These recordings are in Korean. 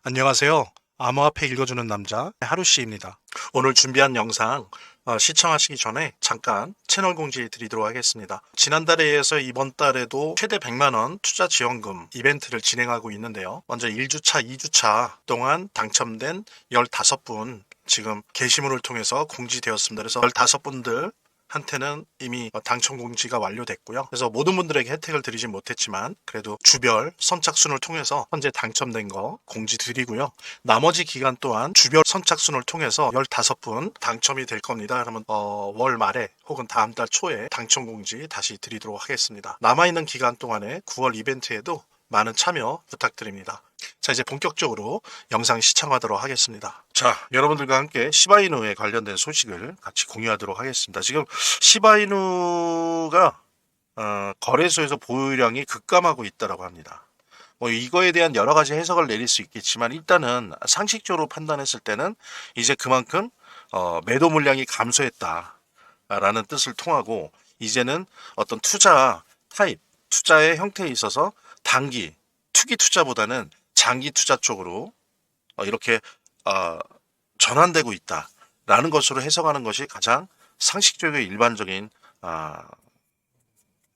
안녕하세요. 암호화폐 읽어주는 남자 하루씨입니다. 오늘 준비한 영상 시청하시기 전에 잠깐 채널 공지 드리도록 하겠습니다. 지난달에 이어서 이번 달에도 최대 100만원 투자 지원금 이벤트를 진행하고 있는데요. 먼저 1주차, 2주차 동안 당첨된 15분 지금 게시물을 통해서 공지되었습니다. 그래서 15분들 한테는 이미 당첨 공지가 완료됐고요. 그래서 모든 분들에게 혜택을 드리진 못했지만 그래도 주별 선착순을 통해서 현재 당첨된 거 공지 드리고요. 나머지 기간 동안 주별 선착순을 통해서 15분 당첨이 될 겁니다. 그러면 월 말에 혹은 다음 달 초에 당첨 공지 다시 드리도록 하겠습니다. 남아있는 기간 동안에 9월 이벤트에도 많은 참여 부탁드립니다. 자, 이제 본격적으로 영상 시청하도록 하겠습니다. 자, 여러분들과 함께 시바이누에 관련된 소식을 같이 공유하도록 하겠습니다. 지금 시바이누가 거래소에서 보유량이 급감하고 있다고 합니다. 뭐 이거에 대한 여러 가지 해석을 내릴 수 있겠지만 일단은 상식적으로 판단했을 때는 이제 그만큼 매도 물량이 감소했다라는 뜻을 통하고 이제는 어떤 투자 타입, 투자의 형태에 있어서 단기 투기 투자보다는 장기 투자 쪽으로 이렇게 전환되고 있다라는 것으로 해석하는 것이 가장 상식적이고 일반적인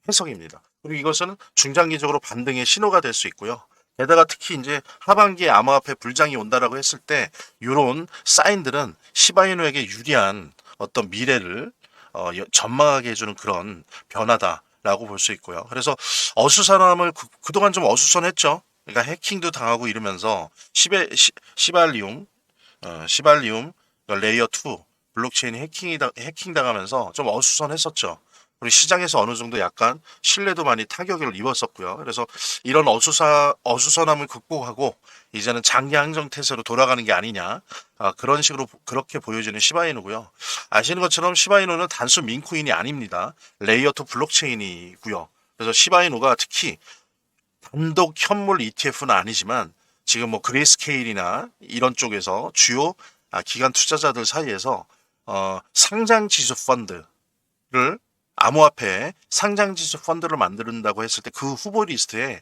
해석입니다. 그리고 이것은 중장기적으로 반등의 신호가 될 수 있고요. 게다가 특히 이제 하반기에 암호화폐 불장이 온다라고 했을 때 이런 사인들은 시바이누에게 유리한 어떤 미래를 전망하게 해주는 그런 변화다라고 볼 수 있고요. 그래서 어수선함을 그동안 좀 어수선했죠. 그러니까 해킹도 당하고 이러면서 시발리움 레이어 2 블록체인이 해킹 당하면서 좀 어수선했었죠. 우리 시장에서 어느 정도 약간 신뢰도 많이 타격을 입었었고요. 그래서 이런 어수선함을 극복하고 이제는 장기 항정태세로 돌아가는 게 아니냐, 그런 식으로 그렇게 보여지는 시바이누고요. 아시는 것처럼 시바이누는 단순 민코인이 아닙니다. 레이어 2 블록체인이고요. 그래서 시바이누가 특히 단독 현물 ETF는 아니지만 지금 뭐 그레이스케일이나 이런 쪽에서 주요 기관 투자자들 사이에서 상장 지수 펀드를 암호화폐 상장 지수 펀드를 만든다고 했을 때 그 후보 리스트에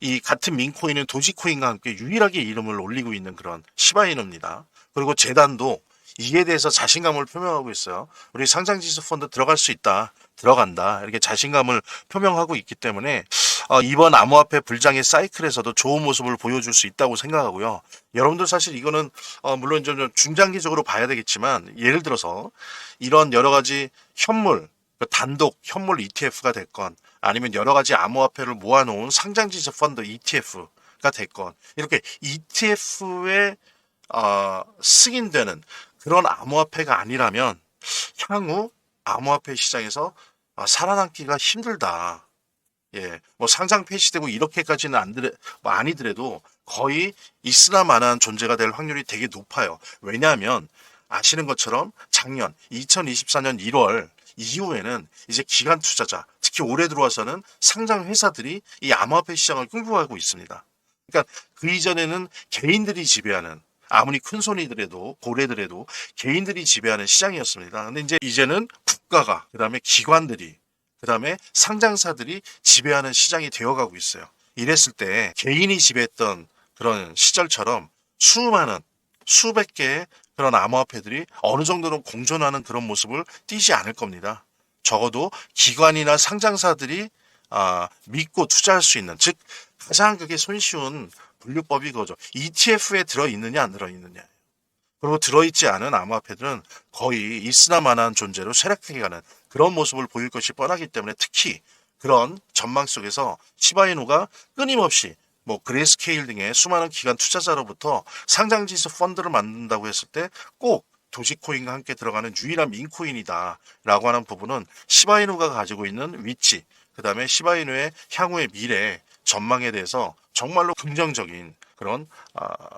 이 같은 민코인은 도지코인과 함께 유일하게 이름을 올리고 있는 그런 시바이누입니다. 그리고 재단도 이에 대해서 자신감을 표명하고 있어요. 우리 상장지수 펀드 들어갈 수 있다, 들어간다 이렇게 자신감을 표명하고 있기 때문에 이번 암호화폐 불장의 사이클에서도 좋은 모습을 보여줄 수 있다고 생각하고요. 여러분들 사실 이거는 물론 좀 중장기적으로 봐야 되겠지만 예를 들어서 이런 여러 가지 현물 단독 현물 ETF가 됐건 아니면 여러 가지 암호화폐를 모아놓은 상장지수 펀드 ETF가 됐건 이렇게 ETF에 승인되는 그런 암호화폐가 아니라면 향후 암호화폐 시장에서 살아남기가 힘들다. 예, 뭐 상장 폐지되고 이렇게까지는 뭐 아니더라도 거의 있으나 마나한 존재가 될 확률이 되게 높아요. 왜냐하면 아시는 것처럼 작년 2024년 1월 이후에는 이제 기관 투자자, 특히 올해 들어와서는 상장 회사들이 이 암호화폐 시장을 끌고 가고 있습니다. 그러니까 그 이전에는 개인들이 지배하는 아무리 큰 손이더라도 고래더라도 개인들이 지배하는 시장이었습니다. 근데 이제는 국가가 그다음에 기관들이 그다음에 상장사들이 지배하는 시장이 되어가고 있어요. 이랬을 때 개인이 지배했던 그런 시절처럼 수많은 수백 개의 그런 암호화폐들이 어느 정도는 공존하는 그런 모습을 띠지 않을 겁니다. 적어도 기관이나 상장사들이 믿고 투자할 수 있는 즉 가장 그게 손쉬운 분류법이 그거죠. ETF에 들어있느냐 안 들어있느냐. 그리고 들어있지 않은 암호화폐들은 거의 있으나 마나한 존재로 쇠락해가는 그런 모습을 보일 것이 뻔하기 때문에 특히 그런 전망 속에서 시바이누가 끊임없이 뭐 그레이스케일 등의 수많은 기관 투자자로부터 상장지수 펀드를 만든다고 했을 때 꼭 도지코인과 함께 들어가는 유일한 민코인이다라고 하는 부분은 시바이누가 가지고 있는 위치, 그 다음에 시바이누의 향후의 미래 전망에 대해서 정말로 긍정적인 그런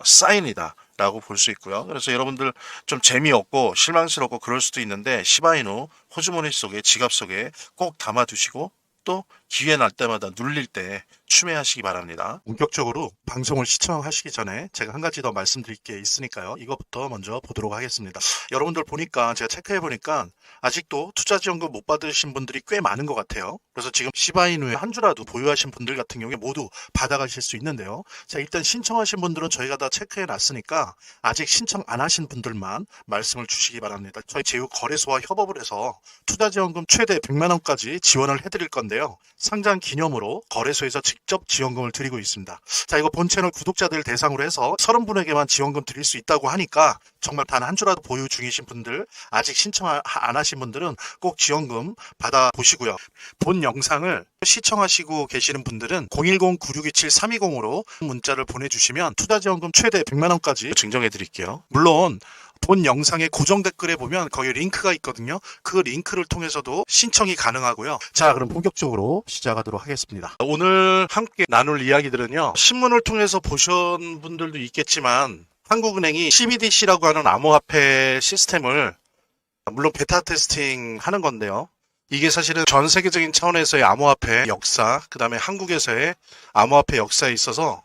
사인이다라고 볼 수 있고요. 그래서 여러분들 좀 재미없고 실망스럽고 그럴 수도 있는데 시바이누 호주머니 속에 지갑 속에 꼭 담아두시고 또 기회 날 때마다 눌릴 때 추매하시기 바랍니다. 본격적으로 방송을 시청하시기 전에 제가 한 가지 더 말씀드릴 게 있으니까요. 이것부터 먼저 보도록 하겠습니다. 여러분들 보니까 제가 체크해 보니까 아직도 투자지원금 못 받으신 분들이 꽤 많은 것 같아요. 그래서 지금 시바이누에 한 주라도 보유하신 분들 같은 경우에 모두 받아가실 수 있는데요. 자, 일단 신청하신 분들은 저희가 다 체크해 놨으니까 아직 신청 안 하신 분들만 말씀을 주시기 바랍니다. 저희 제휴거래소와 협업을 해서 투자지원금 최대 100만 원까지 지원을 해드릴 건데요. 상장 기념으로 거래소에서 직접 지원금을 드리고 있습니다. 자, 이거 본 채널 구독자들 대상으로 해서 30분에게만 지원금 드릴 수 있다고 하니까 정말 단 한 주라도 보유 중이신 분들, 아직 신청 안 하신 분들은 꼭 지원금 받아보시고요. 본 영상을 시청하시고 계시는 분들은 010-9627-320으로 문자를 보내주시면 투자지원금 최대 100만 원까지 증정해 드릴게요. 물론 본 영상의 고정 댓글에 보면 거기 링크가 있거든요. 그 링크를 통해서도 신청이 가능하고요. 자, 그럼 본격적으로 시작하도록 하겠습니다. 오늘 함께 나눌 이야기들은요. 신문을 통해서 보신 분들도 있겠지만 한국은행이 CBDC라고 하는 암호화폐 시스템을 물론 베타 테스팅 하는 건데요. 이게 사실은 전 세계적인 차원에서의 암호화폐 역사, 그 다음에 한국에서의 암호화폐 역사에 있어서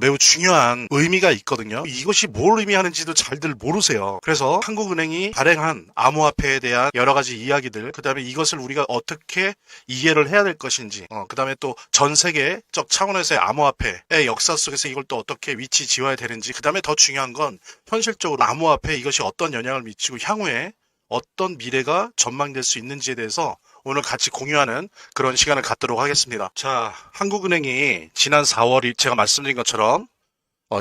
매우 중요한 의미가 있거든요. 이것이 뭘 의미하는지도 잘들 모르세요. 그래서 한국은행이 발행한 암호화폐에 대한 여러 가지 이야기들, 그 다음에 이것을 우리가 어떻게 이해를 해야 될 것인지, 그 다음에 또 전 세계적 차원에서의 암호화폐의 역사 속에서 이걸 또 어떻게 위치 지어야 되는지, 그 다음에 더 중요한 건 현실적으로 암호화폐에 이것이 어떤 영향을 미치고 향후에 어떤 미래가 전망될 수 있는지에 대해서 오늘 같이 공유하는 그런 시간을 갖도록 하겠습니다. 자, 한국은행이 지난 4월이 제가 말씀드린 것처럼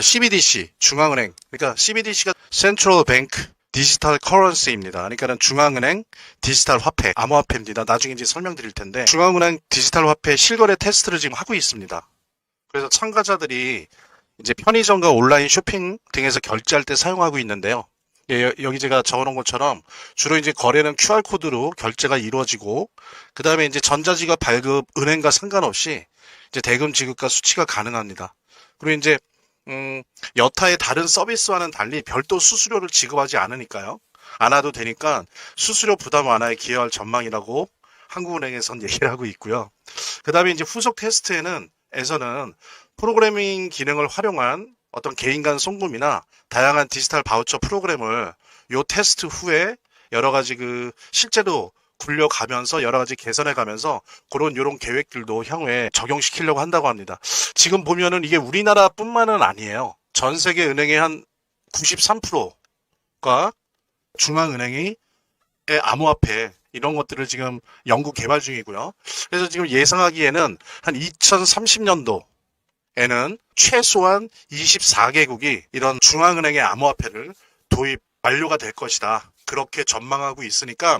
CBDC, 중앙은행, 그러니까 CBDC가 Central Bank 디지털 커런시입니다. 그러니까는 중앙은행 디지털 화폐, 암호화폐입니다. 나중에 이제 설명드릴 텐데 중앙은행 디지털 화폐 실거래 테스트를 지금 하고 있습니다. 그래서 참가자들이 이제 편의점과 온라인 쇼핑 등에서 결제할 때 사용하고 있는데요. 예, 여기 제가 적어놓은 것처럼 주로 이제 거래는 QR코드로 결제가 이루어지고 그 다음에 이제 전자지갑 발급 은행과 상관없이 이제 대금 지급과 수취가 가능합니다. 그리고 이제 여타의 다른 서비스와는 달리 별도 수수료를 지급하지 않으니까요. 안 와도 되니까 수수료 부담 완화에 기여할 전망이라고 한국은행에선 얘기를 하고 있고요. 그 다음에 이제 후속 테스트에서는 프로그래밍 기능을 활용한 어떤 개인 간 송금이나 다양한 디지털 바우처 프로그램을 요 테스트 후에 여러 가지 실제로 굴려가면서 여러 가지 개선해 가면서 요런 계획들도 향후에 적용시키려고 한다고 합니다. 지금 보면은 이게 우리나라뿐만은 아니에요. 전 세계 은행의 한 93%가 중앙은행이 암호화폐 이런 것들을 지금 연구 개발 중이고요. 그래서 지금 예상하기에는 한 2030년도 에는 최소한 24개국이 이런 중앙은행의 암호화폐를 도입 완료가 될 것이다. 그렇게 전망하고 있으니까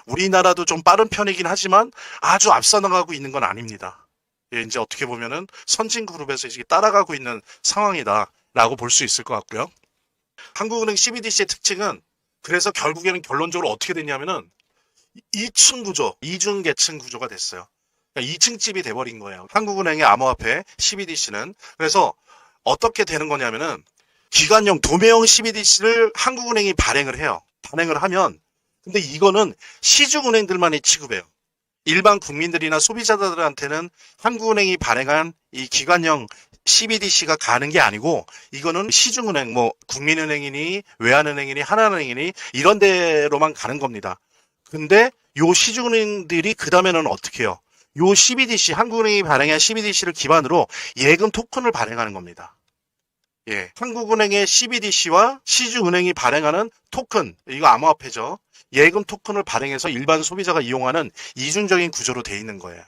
우리나라도 좀 빠른 편이긴 하지만 아주 앞서 나가고 있는 건 아닙니다. 예, 이제 어떻게 보면은 선진 그룹에서 이제 따라가고 있는 상황이다라고 볼 수 있을 것 같고요. 한국은행 CBDC의 특징은 그래서 결국에는 결론적으로 어떻게 됐냐면은 2층 구조, 이중 계층 구조가 됐어요. 2층 집이 돼버린 거예요. 한국은행의 암호화폐 CBDC는. 그래서 어떻게 되는 거냐면은 기관용 도매형 CBDC를 한국은행이 발행을 해요. 발행을 하면 근데 이거는 시중은행들만이 취급해요. 일반 국민들이나 소비자들한테는 한국은행이 발행한 이 기관형 CBDC가 가는 게 아니고 이거는 시중은행, 국민은행이니 외환은행이니 하나은행이니 이런 데로만 가는 겁니다. 근데 요 시중은행들이 그 다음에는 어떻게 해요? 요 CBDC, 한국은행이 발행한 CBDC를 기반으로 예금 토큰을 발행하는 겁니다. 예. 한국은행의 CBDC와 시중은행이 발행하는 토큰, 이거 암호화폐죠. 예금 토큰을 발행해서 일반 소비자가 이용하는 이중적인 구조로 돼 있는 거예요.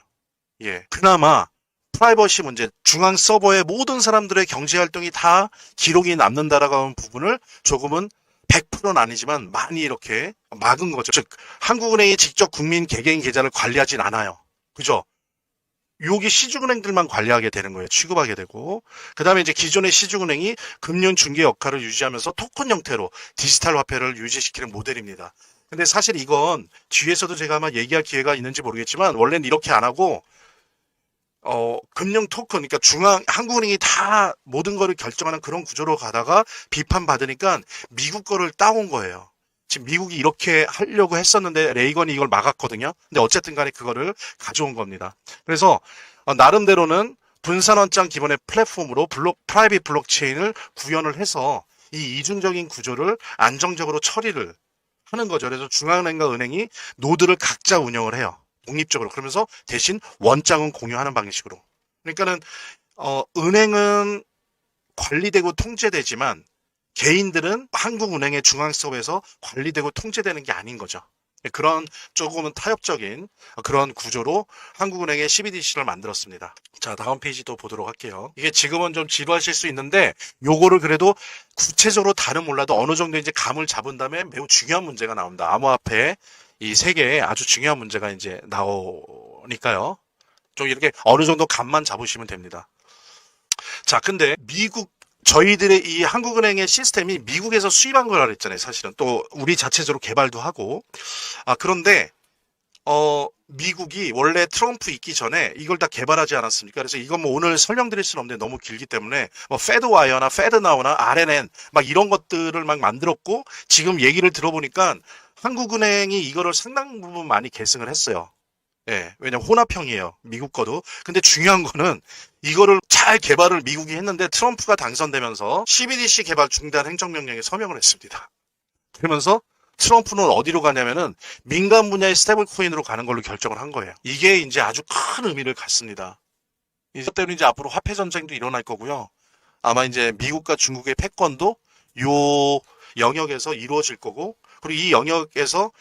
예. 그나마 프라이버시 문제, 중앙 서버에 모든 사람들의 경제 활동이 다 기록이 남는다라고 하는 부분을 조금은 100%는 아니지만 많이 이렇게 막은 거죠. 즉, 한국은행이 직접 국민 개개인 계좌를 관리하진 않아요. 그죠? 여기 시중은행들만 관리하게 되는 거예요. 취급하게 되고. 그 다음에 이제 기존의 시중은행이 금융 중개 역할을 유지하면서 토큰 형태로 디지털 화폐를 유지시키는 모델입니다. 근데 사실 이건 뒤에서도 제가 아마 얘기할 기회가 있는지 모르겠지만 원래는 이렇게 안 하고 금융 토큰, 그러니까 한국은행이 다 모든 거를 결정하는 그런 구조로 가다가 비판받으니까 미국 거를 따온 거예요. 지금 미국이 이렇게 하려고 했었는데 레이건이 이걸 막았거든요. 근데 어쨌든 간에 그거를 가져온 겁니다. 그래서 나름대로는 분산원장 기반의 플랫폼으로 프라이빗 블록체인을 구현을 해서 이 이중적인 구조를 안정적으로 처리를 하는 거죠. 그래서 중앙은행과 은행이 노드를 각자 운영을 해요. 독립적으로. 그러면서 대신 원장은 공유하는 방식으로. 그러니까는 은행은 관리되고 통제되지만 개인들은 한국은행의 중앙서버에서 관리되고 통제되는 게 아닌 거죠. 그런 조금은 타협적인 그런 구조로 한국은행의 CBDC를 만들었습니다. 자, 다음 페이지 또 보도록 할게요. 이게 지금은 좀 지루하실 수 있는데 요거를 그래도 구체적으로 다는 몰라도 어느 정도 이제 감을 잡은 다음에 매우 중요한 문제가 나옵니다. 암호화폐 이 세계에 아주 중요한 문제가 이제 나오니까요. 좀 이렇게 어느 정도 감만 잡으시면 됩니다. 자, 근데 저희들의 이 한국은행의 시스템이 미국에서 수입한 거라 그랬잖아요. 사실은 또 우리 자체적으로 개발도 하고. 그런데 미국이 원래 트럼프 있기 전에 이걸 다 개발하지 않았습니까? 그래서 이건 뭐 오늘 설명드릴 수는 없는데 너무 길기 때문에 뭐 페드와이어나 페드나우나 RNN 막 이런 것들을 막 만들었고, 지금 얘기를 들어보니까 한국은행이 이거를 상당 부분 많이 계승을 했어요. 예, 왜냐면 혼합형이에요. 미국 거도. 근데 중요한 거는 이거를 잘 개발을 미국이 했는데 트럼프가 당선되면서 CBDC 개발 중단 행정명령에 서명을 했습니다. 그러면서 트럼프는 어디로 가냐면은 민간 분야의 스테이블 코인으로 가는 걸로 결정을 한 거예요. 이게 이제 아주 큰 의미를 갖습니다. 이것 때문에 이제 앞으로 화폐 전쟁도 일어날 거고요. 아마 이제 미국과 중국의 패권도 요 영역에서 이루어질 거고, 그리고 이 영역에서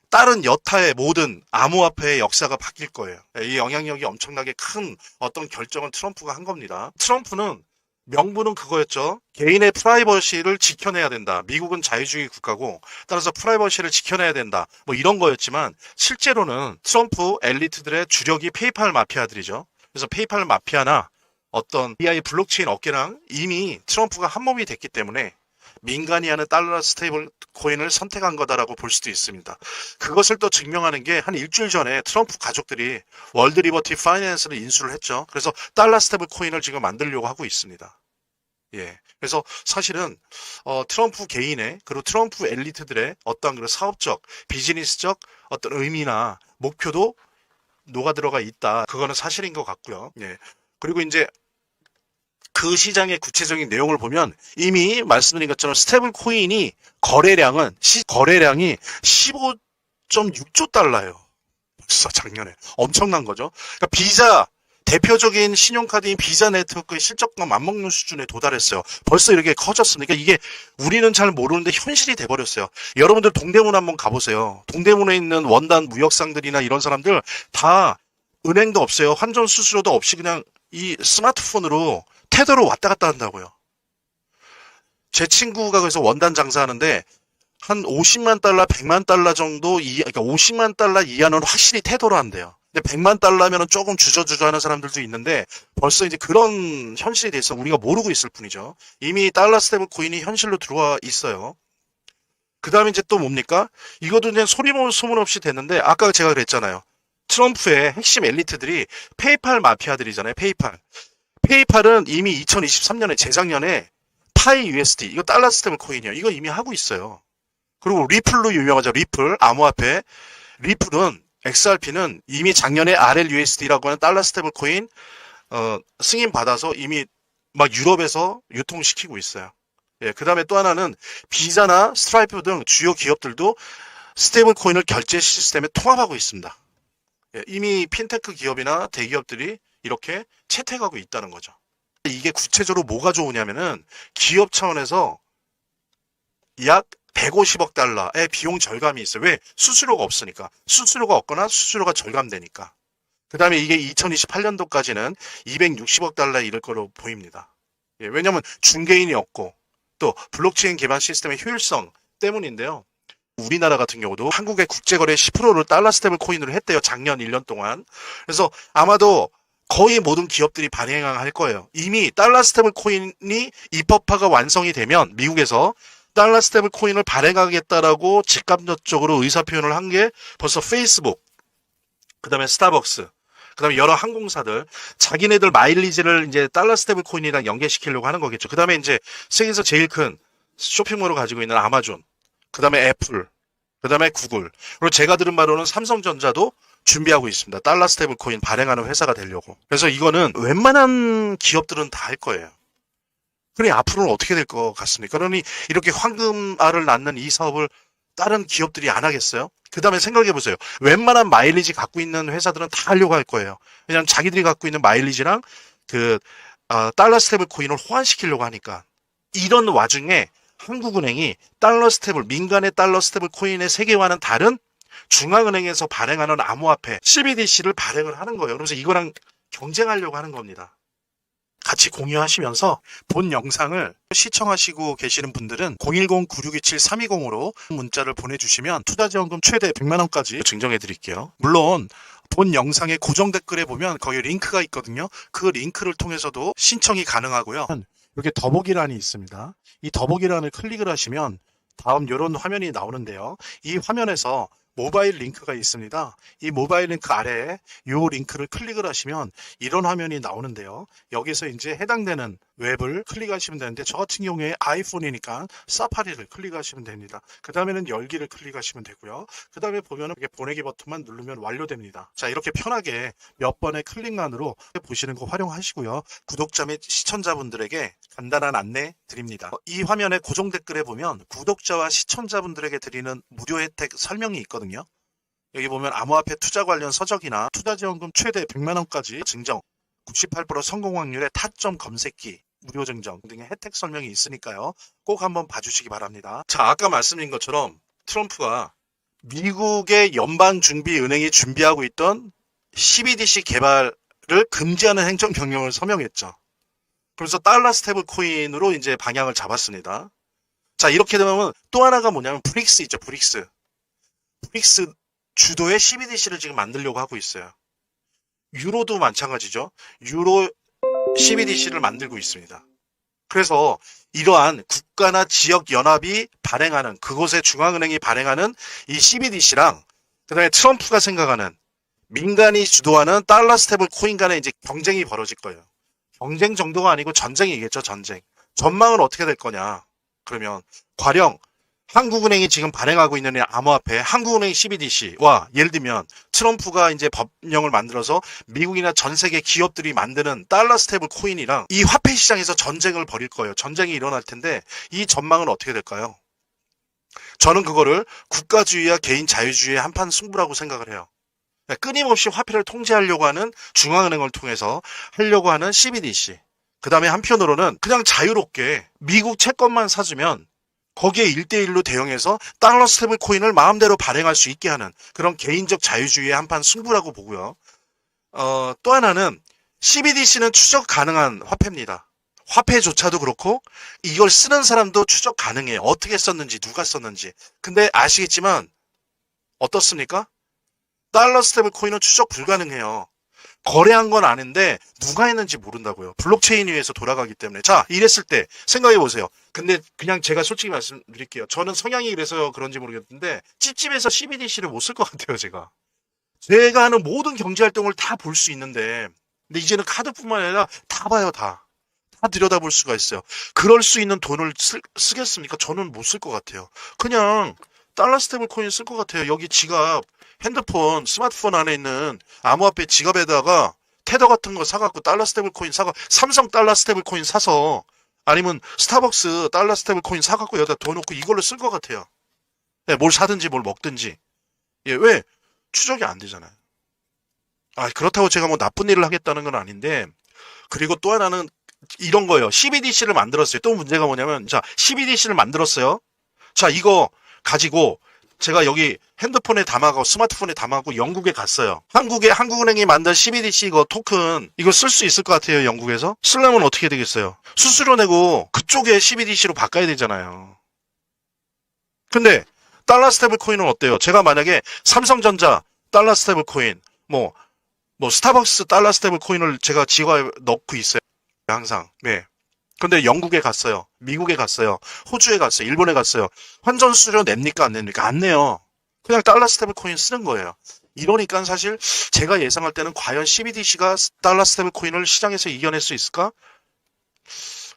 다른 여타의 모든 암호화폐의 역사가 바뀔 거예요. 이 영향력이 엄청나게 큰 어떤 결정을 트럼프가 한 겁니다. 트럼프는 명분은 그거였죠. 개인의 프라이버시를 지켜내야 된다. 미국은 자유주의 국가고 따라서 프라이버시를 지켜내야 된다. 뭐 이런 거였지만 실제로는 트럼프 엘리트들의 주력이 페이팔 마피아들이죠. 그래서 페이팔 마피아나 어떤 AI 블록체인 업계랑 이미 트럼프가 한몸이 됐기 때문에 민간이 하는 달러 스테이블 코인을 선택한 거다라고 볼 수도 있습니다. 그것을 또 증명하는 게 한 일주일 전에 트럼프 가족들이 월드 리버티 파이낸스를 인수를 했죠. 그래서 달러 스테이블 코인을 지금 만들려고 하고 있습니다. 예. 그래서 사실은 트럼프 개인의 그리고 트럼프 엘리트들의 어떤 그런 사업적, 비즈니스적 어떤 의미나 목표도 녹아들어가 있다. 그거는 사실인 것 같고요. 예. 그리고 이제 그 시장의 구체적인 내용을 보면 이미 말씀드린 것처럼 스테이블 코인이 거래량이 15.6조 달러예요. 벌써 작년에. 엄청난 거죠. 그러니까 비자, 대표적인 신용카드인 비자 네트워크의 실적과 맞먹는 수준에 도달했어요. 벌써 이렇게 커졌으니까 이게 우리는 잘 모르는데 현실이 돼버렸어요. 여러분들 동대문 한번 가보세요. 동대문에 있는 원단 무역상들이나 이런 사람들 다 은행도 없어요. 환전 수수료도 없이 그냥 이 스마트폰으로 테더로 왔다 갔다 한다고요. 제 친구가 그래서 원단 장사하는데 한 50만 달러, 100만 달러 정도 그러니까 50만 달러 이하는 확실히 테더로 한대요. 근데 100만 달러면은 조금 주저주저 하는 사람들도 있는데 벌써 이제 그런 현실이 돼서 우리가 모르고 있을 뿐이죠. 이미 달러 스테이블 코인이 현실로 들어와 있어요. 그 다음에 이제 또 뭡니까? 이것도 그냥 소문 없이 됐는데 아까 제가 그랬잖아요. 트럼프의 핵심 엘리트들이 페이팔 마피아들이잖아요. 페이팔은 이미 2023년에 재작년에 파이 USD 이거 달러 스테이블 코인이에요. 이거 이미 하고 있어요. 그리고 리플로 유명하죠. 리플 암호화폐. 리플은 XRP는 이미 작년에 RLUSD라고 하는 달러 스테이블 코인 승인 받아서 이미 막 유럽에서 유통시키고 있어요. 예, 그다음에 또 하나는 비자나 스트라이프 등 주요 기업들도 스테이블 코인을 결제 시스템에 통합하고 있습니다. 예, 이미 핀테크 기업이나 대기업들이 이렇게 채택하고 있다는 거죠. 이게 구체적으로 뭐가 좋으냐면은 기업 차원에서 약 150억 달러의 비용 절감이 있어요. 왜? 수수료가 없으니까. 수수료가 없거나 수수료가 절감되니까. 그 다음에 이게 2028년도까지는 260억 달러에 이를 거로 보입니다. 예, 왜냐하면 중개인이 없고 또 블록체인 기반 시스템의 효율성 때문인데요. 우리나라 같은 경우도 한국의 국제거래 10%를 달러 스테이블 코인으로 했대요. 작년 1년 동안. 그래서 아마도 거의 모든 기업들이 발행할 거예요. 이미 달러 스테이블 코인이 입법화가 완성이 되면 미국에서 달러 스테이블 코인을 발행하겠다라고 직간접적으로 의사표현을 한 게 벌써 페이스북, 그 다음에 스타벅스, 그 다음에 여러 항공사들, 자기네들 마일리지를 이제 달러 스테이블 코인이랑 연계시키려고 하는 거겠죠. 그 다음에 이제 세계에서 제일 큰 쇼핑몰을 가지고 있는 아마존, 그 다음에 애플, 그 다음에 구글. 그리고 제가 들은 바로는 삼성전자도 준비하고 있습니다. 달러 스테이블 코인 발행하는 회사가 되려고. 그래서 이거는 웬만한 기업들은 다 할 거예요. 그러니 앞으로는 어떻게 될 것 같습니까? 그러니 이렇게 황금알을 낳는 이 사업을 다른 기업들이 안 하겠어요? 그 다음에 생각해 보세요. 웬만한 마일리지 갖고 있는 회사들은 다 하려고 할 거예요. 왜냐하면 자기들이 갖고 있는 마일리지랑 그 달러 스테이블 코인을 호환시키려고 하니까. 이런 와중에 한국은행이 달러 스테이블, 민간의 달러 스테이블 코인의 세계와는 다른 중앙은행에서 발행하는 암호화폐 CBDC를 발행을 하는 거예요. 그래서 이거랑 경쟁하려고 하는 겁니다. 같이 공유하시면서 본 영상을 시청하시고 계시는 분들은 010-9627-320으로 문자를 보내주시면 투자지원금 최대 100만 원까지 증정해 드릴게요. 물론 본 영상의 고정 댓글에 보면 거기 링크가 있거든요. 그 링크를 통해서도 신청이 가능하고요. 이렇게 더보기란이 있습니다. 이 더보기란을 클릭을 하시면 다음 이런 화면이 나오는데요. 이 화면에서 모바일 링크가 있습니다. 이 모바일 링크 아래에 이 링크를 클릭을 하시면 이런 화면이 나오는데요. 여기서 이제 해당되는 웹을 클릭하시면 되는데 저 같은 경우에 아이폰이니까 사파리를 클릭하시면 됩니다. 그 다음에는 열기를 클릭하시면 되고요. 그 다음에 보면은 이렇게 보내기 버튼만 누르면 완료됩니다. 자, 이렇게 편하게 몇 번의 클릭만으로 보시는 거 활용하시고요. 구독자 및 시청자분들에게 간단한 안내 드립니다. 이 화면의 고정 댓글에 보면 구독자와 시청자분들에게 드리는 무료 혜택 설명이 있거든요. 여기 보면 암호화폐 투자 관련 서적이나 투자지원금 최대 100만 원까지 증정, 98% 성공 확률의 타점 검색기, 무료 증정 등의 혜택 설명이 있으니까요. 꼭 한번 봐주시기 바랍니다. 자, 아까 말씀드린 것처럼 트럼프가 미국의 연방준비은행이 준비하고 있던 CBDC 개발을 금지하는 행정명령을 서명했죠. 그래서 달러 스테이블 코인으로 이제 방향을 잡았습니다. 자, 이렇게 되면 또 하나가 뭐냐면 브릭스 있죠, 브릭스. 브릭스 주도의 CBDC를 지금 만들려고 하고 있어요. 유로도 마찬가지죠. 유로 CBDC를 만들고 있습니다. 그래서 이러한 국가나 지역 연합이 발행하는, 그곳의 중앙은행이 발행하는 이 CBDC랑 그다음에 트럼프가 생각하는 민간이 주도하는 달러 스테이블 코인 간의 이제 경쟁이 벌어질 거예요. 경쟁 정도가 아니고 전쟁이겠죠, 전쟁. 전망은 어떻게 될 거냐? 그러면 가령 한국은행이 지금 발행하고 있는 암호화폐 한국은행 CBDC와 예를 들면 트럼프가 이제 법령을 만들어서 미국이나 전 세계 기업들이 만드는 달러 스테이블 코인이랑 이 화폐 시장에서 전쟁을 벌일 거예요. 전쟁이 일어날 텐데 이 전망은 어떻게 될까요? 저는 그거를 국가주의와 개인 자유주의의 한판 승부라고 생각을 해요. 끊임없이 화폐를 통제하려고 하는 중앙은행을 통해서 하려고 하는 CBDC. 그 다음에 한편으로는 그냥 자유롭게 미국 채권만 사주면 거기에 1대1로 대응해서 달러 스테이블 코인을 마음대로 발행할 수 있게 하는 그런 개인적 자유주의의 한판 승부라고 보고요. 또 하나는 CBDC는 추적 가능한 화폐입니다. 화폐조차도 그렇고 이걸 쓰는 사람도 추적 가능해요. 어떻게 썼는지, 누가 썼는지. 근데 아시겠지만 어떻습니까? 달러 스테이블 코인은 추적 불가능해요. 거래한 건 아는데 누가 했는지 모른다고요. 블록체인 위에서 돌아가기 때문에. 자, 이랬을 때 생각해 보세요. 근데 그냥 제가 솔직히 말씀드릴게요. 저는 성향이 그래서 그런지 모르겠는데 찝찝해서 CBDC를 못 쓸 것 같아요, 제가. 제가 하는 모든 경제활동을 다 볼 수 있는데 근데 이제는 카드뿐만 아니라 다 봐요, 다. 다 들여다볼 수가 있어요. 그럴 수 있는 돈을 쓰겠습니까? 저는 못 쓸 것 같아요. 그냥 달러 스테이블 코인 쓸 것 같아요. 여기 지갑, 핸드폰, 스마트폰 안에 있는 암호화폐 지갑에다가 테더 같은 거 사갖고 달러 스테이블 코인 사가 삼성 달러 스테이블 코인 사서 아니면 스타벅스 달러 스테이블 코인 사갖고 여기다 돈 넣고 이걸로 쓸 것 같아요. 네, 뭘 사든지 뭘 먹든지. 예, 왜? 추적이 안 되잖아요. 아, 그렇다고 제가 뭐 나쁜 일을 하겠다는 건 아닌데 그리고 또 하나는 이런 거예요. CBDC를 만들었어요. 또 문제가 뭐냐면 자, CBDC를 만들었어요. 자, 이거 가지고 제가 여기 핸드폰에 담아가고 스마트폰에 담아가고 영국에 갔어요. 한국은행이 만든 CBDC 이거 토큰 이거 쓸 수 있을 것 같아요. 영국에서 쓰려면 어떻게 되겠어요? 수수료 내고 그쪽에 CBDC로 바꿔야 되잖아요. 근데 달러 스테이블 코인은 어때요? 제가 만약에 삼성전자 달러 스테이블 코인 뭐 스타벅스 달러 스테이블 코인을 제가 지갑에 넣고 있어요. 항상. 네. 근데 영국에 갔어요. 미국에 갔어요. 호주에 갔어요. 일본에 갔어요. 환전 수수료 냅니까? 안 냅니까? 안 내요. 그냥 달러 스테이블 코인 쓰는 거예요. 이러니까 사실 제가 예상할 때는 과연 CBDC가 달러 스테이블 코인을 시장에서 이겨낼 수 있을까?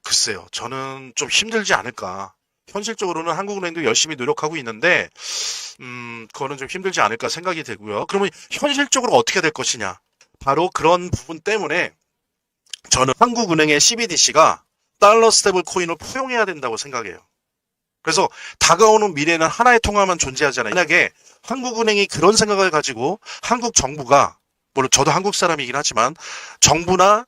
글쎄요. 저는 좀 힘들지 않을까. 현실적으로는 한국은행도 열심히 노력하고 있는데 그거는 좀 힘들지 않을까 생각이 되고요. 그러면 현실적으로 어떻게 될 것이냐? 바로 그런 부분 때문에 저는 한국은행의 CBDC가 달러 스테이블 코인을 포용해야 된다고 생각해요. 그래서 다가오는 미래는 하나의 통화만 존재하잖아요. 만약에 한국은행이 그런 생각을 가지고 한국 정부가, 물론 저도 한국 사람이긴 하지만 정부나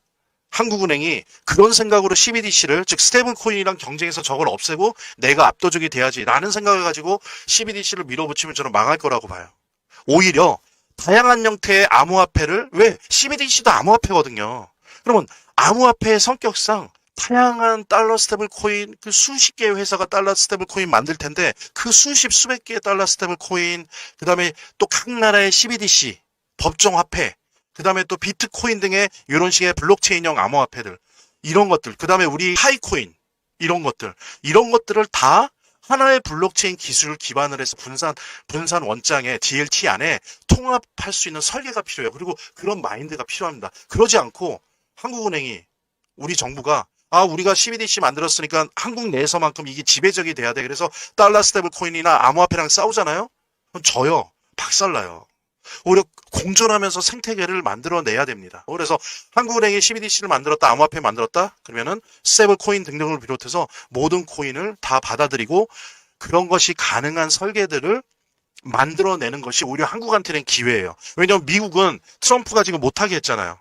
한국은행이 그런 생각으로 CBDC를, 즉 스테이블 코인이랑 경쟁해서 저걸 없애고 내가 압도적이 돼야지라는 생각을 가지고 CBDC를 밀어붙이면 저는 망할 거라고 봐요. 오히려 다양한 형태의 암호화폐를, 왜 CBDC도 암호화폐거든요. 그러면 암호화폐의 성격상 다양한 달러 스테이블 코인, 그 수십 개의 회사가 달러 스테이블 코인 만들 텐데 그 수십 수백 개의 달러 스테이블 코인, 그다음에 또 각 나라의 CBDC 법정 화폐, 그다음에 또 비트코인 등의 이런 식의 블록체인형 암호화폐들, 이런 것들, 그다음에 우리 하이코인, 이런 것들을 다 하나의 블록체인 기술을 기반으로 해서 분산 원장에 DLT 안에 통합할 수 있는 설계가 필요해요. 그리고 그런 마인드가 필요합니다. 그러지 않고 한국은행이, 우리 정부가 우리가 CBDC 만들었으니까 한국 내에서만큼 이게 지배적이 돼야 돼. 그래서 달러 스테이블 코인이나 암호화폐랑 싸우잖아요? 그럼 져요. 박살나요. 오히려 공존하면서 생태계를 만들어내야 됩니다. 그래서 한국은행이 CBDC를 만들었다, 암호화폐 만들었다, 그러면은 스테이블 코인 등등을 비롯해서 모든 코인을 다 받아들이고 그런 것이 가능한 설계들을 만들어내는 것이 오히려 한국한테는 기회예요. 왜냐하면 미국은 트럼프가 지금 못하게 했잖아요.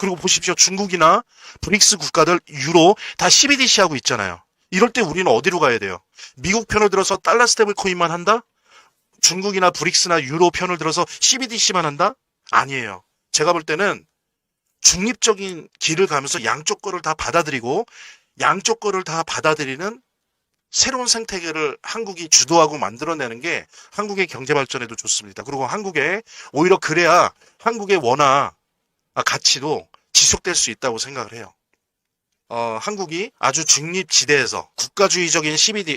그리고 보십시오. 중국이나 브릭스 국가들 유로 다 CBDC 하고 있잖아요. 이럴 때 우리는 어디로 가야 돼요? 미국 편을 들어서 달러 스테이블 코인만 한다? 중국이나 브릭스나 유로 편을 들어서 CBDC만 한다? 아니에요. 제가 볼 때는 중립적인 길을 가면서 양쪽 거를 다 받아들이고 양쪽 거를 다 받아들이는 새로운 생태계를 한국이 주도하고 만들어내는 게 한국의 경제 발전에도 좋습니다. 그리고 오히려 그래야 한국의 원화 가치도 지속될 수 있다고 생각을 해요. 한국이 아주 중립지대에서 국가주의적인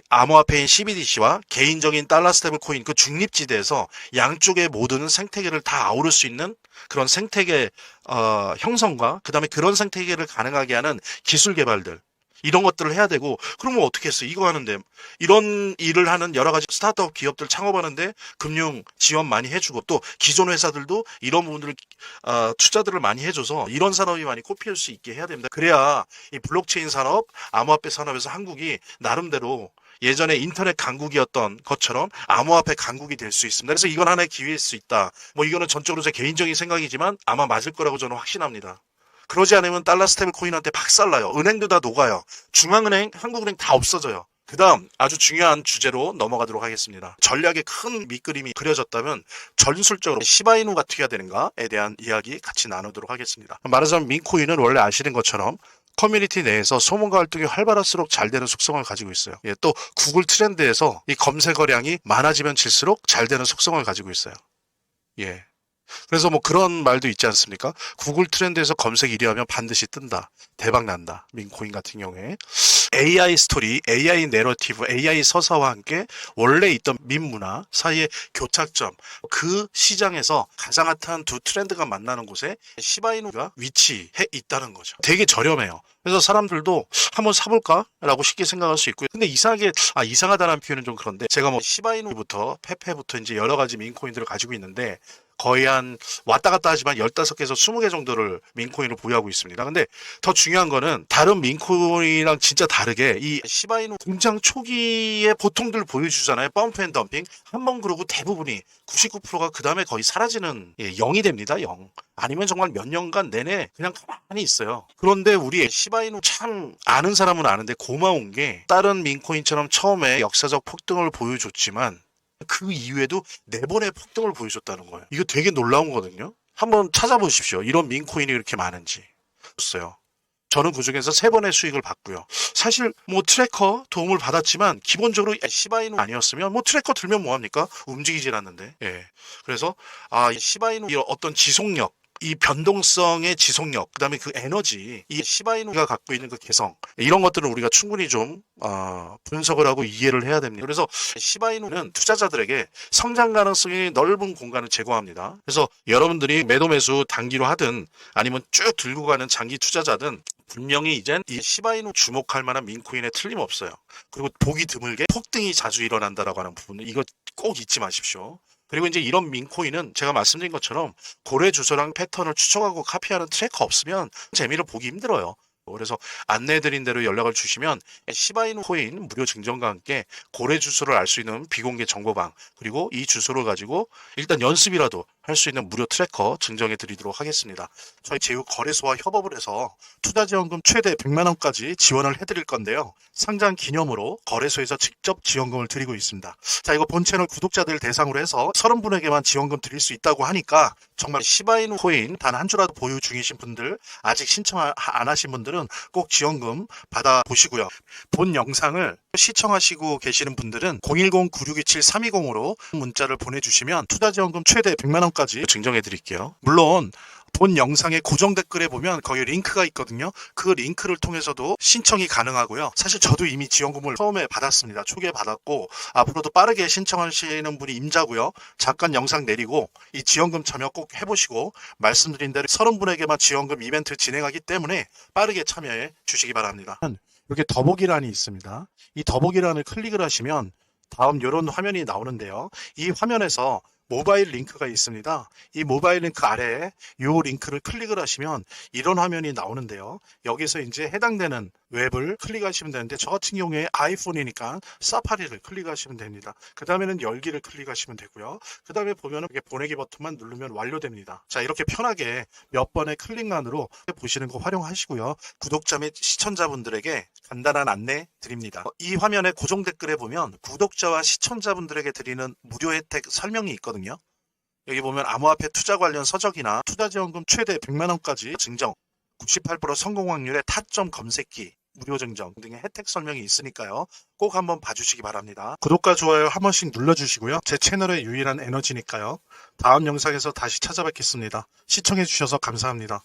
암호화폐인 CBDC와 개인적인 달러 스테이블 코인, 그 중립지대에서 양쪽의 모든 생태계를 다 아우를 수 있는 그런 생태계 형성과 그다음에 그런 생태계를 가능하게 하는 기술 개발들, 이런 것들을 해야 되고, 그러면 어떻게 했어? 이거 하는데, 이런 일을 하는 여러 가지 스타트업 기업들 창업하는데 금융 지원 많이 해주고, 또 기존 회사들도 이런 부분들을 투자들을 많이 해줘서 이런 산업이 많이 꽃피울 수 있게 해야 됩니다. 그래야 이 블록체인 산업, 암호화폐 산업에서 한국이 나름대로 예전에 인터넷 강국이었던 것처럼 암호화폐 강국이 될 수 있습니다. 그래서 이건 하나의 기회일 수 있다. 이거는 전적으로 제 개인적인 생각이지만 아마 맞을 거라고 저는 확신합니다. 그러지 않으면 달러 스테이블 코인한테 박살나요. 은행도 다 녹아요. 중앙은행, 한국은행 다 없어져요. 그 다음 아주 중요한 주제로 넘어가도록 하겠습니다. 전략의 큰 밑그림이 그려졌다면 전술적으로 시바이누가 어떻게 해야 되는가에 대한 이야기 같이 나누도록 하겠습니다. 말하자면 민코인은 원래 아시는 것처럼 커뮤니티 내에서 소문과 활동이 활발할수록 잘 되는 속성을 가지고 있어요. 또 구글 트렌드에서 이 검색어량이 많아지면 질수록 잘 되는 속성을 가지고 있어요. 그래서 그런 말도 있지 않습니까? 구글 트렌드에서 검색 1위 하면 반드시 뜬다. 대박 난다. 민코인 같은 경우에. AI 스토리, AI 내러티브, AI 서사와 함께 원래 있던 민문화 사이의 교착점, 그 시장에서 가장 핫한 두 트렌드가 만나는 곳에 시바이누가 위치해 있다는 거죠. 되게 저렴해요. 그래서 사람들도 한번 사볼까? 라고 쉽게 생각할 수 있고요. 근데 이상하다는 표현은 좀 그런데 제가 시바이누부터 페페부터 이제 여러 가지 민코인들을 가지고 있는데 거의 한 왔다 갔다 하지만 15개에서 20개 정도를 민코인을 보유하고 있습니다. 근데 더 중요한 거는 다른 민코인이랑 진짜 다르게 이 시바이누 등장 초기에 보통들 보여주잖아요. 펌프 앤 덤핑. 한번 그러고 대부분이 99%가 그 다음에 거의 사라지는 0이 됩니다. 0. 아니면 정말 몇 년간 내내 그냥 가만히 있어요. 그런데 우리 시바이누 참 아는 사람은 아는데 고마운 게 다른 민코인처럼 처음에 역사적 폭등을 보여줬지만 그 이후에도 4번의 폭등을 보여줬다는 거예요. 이거 되게 놀라운 거거든요. 한번 찾아보십시오. 이런 민코인이 이렇게 많은지. 없어요. 저는 그중에서 3번의 수익을 봤고요. 사실 트래커 도움을 받았지만 기본적으로 시바이누 아니었으면 트래커 들면 뭐합니까? 움직이질 않는데. 그래서 시바이누 어떤 지속력, 이 변동성의 지속력, 그다음에 그 에너지, 이 시바이누가 갖고 있는 그 개성, 이런 것들을 우리가 충분히 좀 분석을 하고 이해를 해야 됩니다. 그래서 시바이누는 투자자들에게 성장 가능성이 넓은 공간을 제공합니다. 그래서 여러분들이 매도 매수 단기로 하든 아니면 쭉 들고 가는 장기 투자자든 분명히 이젠 이 시바이누 주목할 만한 민코인에 틀림없어요. 그리고 보기 드물게 폭등이 자주 일어난다라고 하는 부분은 이거 꼭 잊지 마십시오. 그리고 이제 이런 민코인은 제가 말씀드린 것처럼 고래 주소랑 패턴을 추적하고 카피하는 트래커 없으면 재미를 보기 힘들어요. 그래서 안내해드린 대로 연락을 주시면 시바이누 코인 무료 증정과 함께 고래 주소를 알 수 있는 비공개 정보방, 그리고 이 주소를 가지고 일단 연습이라도 할 수 있는 무료 트래커 증정해 드리도록 하겠습니다. 저희 제휴 거래소와 협업을 해서 투자지원금 최대 100만 원까지 지원을 해드릴 건데요. 상장 기념으로 거래소에서 직접 지원금을 드리고 있습니다. 자, 이거 본 채널 구독자들 대상으로 해서 30분에게만 지원금 드릴 수 있다고 하니까 정말 시바이누 코인 단 한 주라도 보유 중이신 분들, 아직 신청 안 하신 분들은 꼭 지원금 받아 보시고요. 본 영상을 시청하시고 계시는 분들은 010-9627-320으로 문자를 보내주시면 투자지원금 최대 100만 원까지 증정해 드릴게요. 물론 본 영상의 고정 댓글에 보면 거기 링크가 있거든요. 그 링크를 통해서도 신청이 가능하고요. 사실 저도 이미 지원금을 처음에 받았습니다. 초기에 받았고 앞으로도 빠르게 신청하시는 분이 임자고요. 잠깐 영상 내리고 이 지원금 참여 꼭 해보시고 말씀드린 대로 30분에게만 지원금 이벤트 진행하기 때문에 빠르게 참여해 주시기 바랍니다. 이렇게 더보기란이 있습니다. 이 더보기란을 클릭을 하시면 다음 이런 화면이 나오는데요. 이 화면에서 모바일 링크가 있습니다. 이 모바일 링크 아래에 이 링크를 클릭을 하시면 이런 화면이 나오는데요. 여기서 이제 해당되는 웹을 클릭하시면 되는데 저 같은 경우에 아이폰이니까 사파리를 클릭하시면 됩니다. 그 다음에는 열기를 클릭하시면 되고요. 그 다음에 보면은 이렇게 보내기 버튼만 누르면 완료됩니다. 자, 이렇게 편하게 몇 번의 클릭만으로 보시는 거 활용하시고요. 구독자 및 시청자분들에게 간단한 안내 드립니다. 이 화면의 고정 댓글에 보면 구독자와 시청자분들에게 드리는 무료 혜택 설명이 있거든요. 여기 보면 암호화폐 투자 관련 서적이나 투자지원금 최대 100만 원까지 증정, 98% 성공 확률의 타점 검색기, 무료 증정 등의 혜택 설명이 있으니까요. 꼭 한번 봐주시기 바랍니다. 구독과 좋아요 한 번씩 눌러주시고요. 제 채널의 유일한 에너지니까요. 다음 영상에서 다시 찾아뵙겠습니다. 시청해주셔서 감사합니다.